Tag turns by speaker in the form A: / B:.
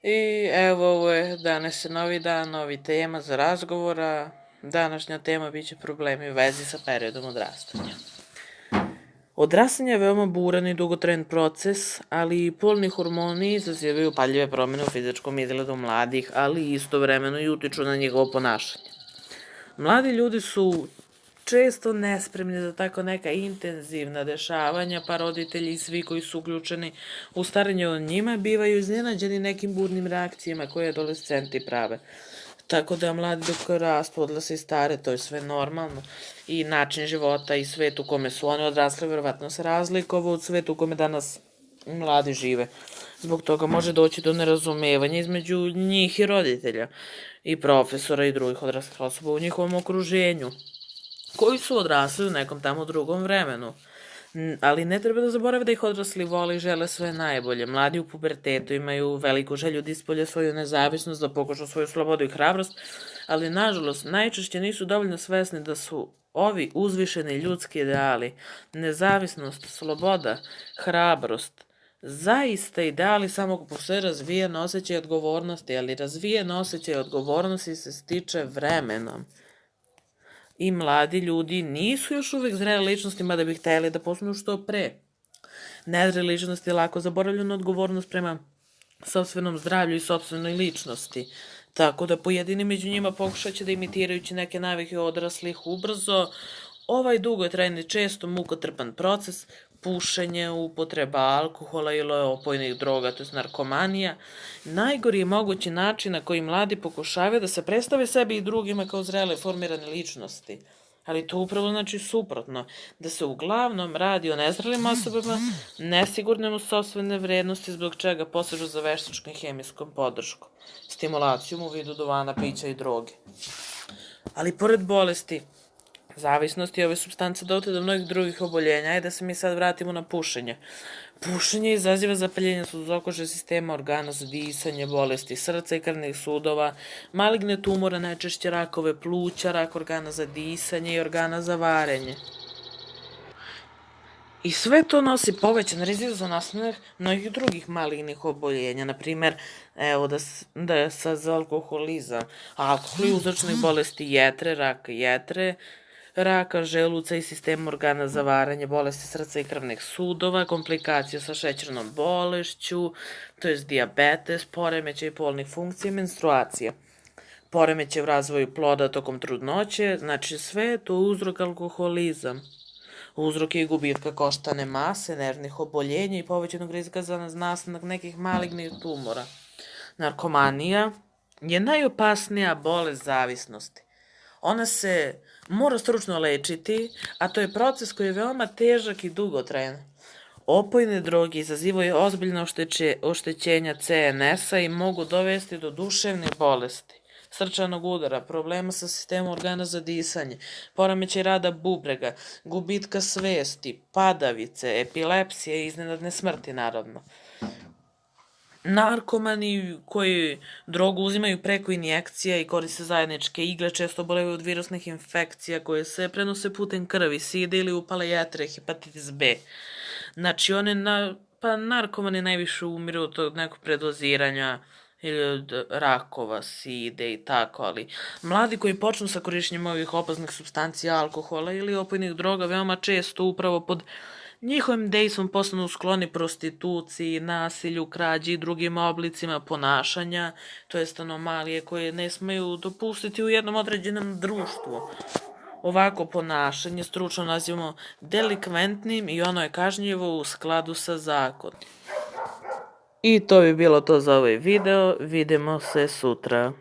A: I evo, ovo je danas novi dan, novi tema za razgovora. Današnja tema biće problemi u vezi sa periodom odrastanja. Odrastanje je veoma buran i dugotrajan proces, ali i polni hormoni izazivaju paljive promene u fizičkom izgledu mladih, ali istovremeno i utiču na njegovo ponašanje. Mladi ljudi su često nespremni za tako neka intenzivna dešavanja, pa roditelji i svi koji su uključeni u starenje o njima bivaju iznenađeni nekim burnim reakcijama koje adolescenti prave. Tako da mladi dok rastu, odlase i stare, to je sve normalno. I način života i svet u kome su oni odrasli verovatno se razlikovao od sveta u kome danas mladi žive. Zbog toga može doći do nerazumevanja između njih i roditelja, i profesora i drugih odraslih osoba u njihovom okruženju, koji su odrasli u nekom tamo drugom vremenu. Ali ne treba da zaborave da ih odrasli vole i žele sve najbolje. Mladi u pubertetu imaju veliku želju da ispolje svoju nezavisnost, da pokažu svoju slobodu i hrabrost, ali nažalost najčešće nisu dovoljno svesni da su ovi uzvišeni ljudski ideali, nezavisnost, sloboda, hrabrost, zaista ideali samog po sve razvijen osjećaj odgovornosti, ali razvijen osjećaj odgovornosti se stiče vremenom. I mladi ljudi nisu još uvek zrele ličnosti, mada bi hteli da postanu što pre. Nezrele ličnosti lako zaboravljaju na odgovornost prema sopstvenom zdravlju i sopstvenoj ličnosti, tako da pojedini među njima pokušaće da imitirajući neke navike odraslih ubrzo, ovaj dugotrajni, često mukotrpan proces, pušenje, upotreba alkohola ili opojnih droga, to je narkomanija, najgori je mogući način na koji mladi pokušavaju da se predstave sebi i drugima kao zrele formirane ličnosti. Ali to upravo znači suprotno, da se uglavnom radi o nezrelim osobama, nesigurnim u sopstvene vrednosti, zbog čega posežu za veštačkom i hemijskom podrškom, stimulacijom u vidu duvana, pića i droge. Ali pored bolesti, zavisnosti ove supstance dovode do mnogih drugih oboljenja. Ajde da se mi sad vratimo na pušenje. Pušenje izaziva zapaljenje suzokože sistema, organa za disanje, bolesti srca i krvnih sudova, maligne tumore, najčešće rakove pluća, rak organa za disanje i organa za varenje. I sve to nosi povećan rizik za nastanak mnogih drugih malignih oboljenja, na primer, evo da je sad za alkoholizam. Alkohol je uzročnik bolesti jetre, raka želuca i sistema organa za varanje, bolesti srca i krvnih sudova, komplikacije sa šećernom bolešću, to je dijabetes, poremećaj polnih funkcija i menstruacija. Poremećaj u razvoju ploda tokom trudnoće, znači sve je to uzrok alkoholizam. Uzrok je i gubitka koštane mase, nervnih oboljenja i povećanog rizika za nastanak nekih malignih tumora. Narkomanija je najopasnija bolest zavisnosti. Ona se mora stručno lečiti, a to je proces koji je veoma težak i dugotrajan. Opojne droge izazivaju ozbiljna oštećenja CNS-a i mogu dovesti do duševnih bolesti, srčanog udara, problema sa sistemom organa za disanje, poremećaj rada bubrega, gubitka svesti, padavice, epilepsije i iznenadne smrti, naravno. Narkomani koji drogu uzimaju preko injekcija i koriste zajedničke igle često obolevaju od virusnih infekcija koje se prenose putem krvi, side ili upale jetre, hepatitis B. Znači, narkomani najviše umiru od tog nekog predoziranja ili od rakova, side i tako, ali mladi koji počnu sa korišćenjem ovih opasnih supstancija, alkohola ili opojnih droga, veoma često upravo pod njihovim dejstvom postanu skloni prostituciji, nasilju, krađi i drugim oblicima ponašanja, to jest anomalije koje ne smeju dopustiti u jednom određenom društvu. Ovako ponašanje stručno nazivamo delikventnim i ono je kažnjivo u skladu sa zakonom. I to bi bilo to za ovaj video, vidimo se sutra.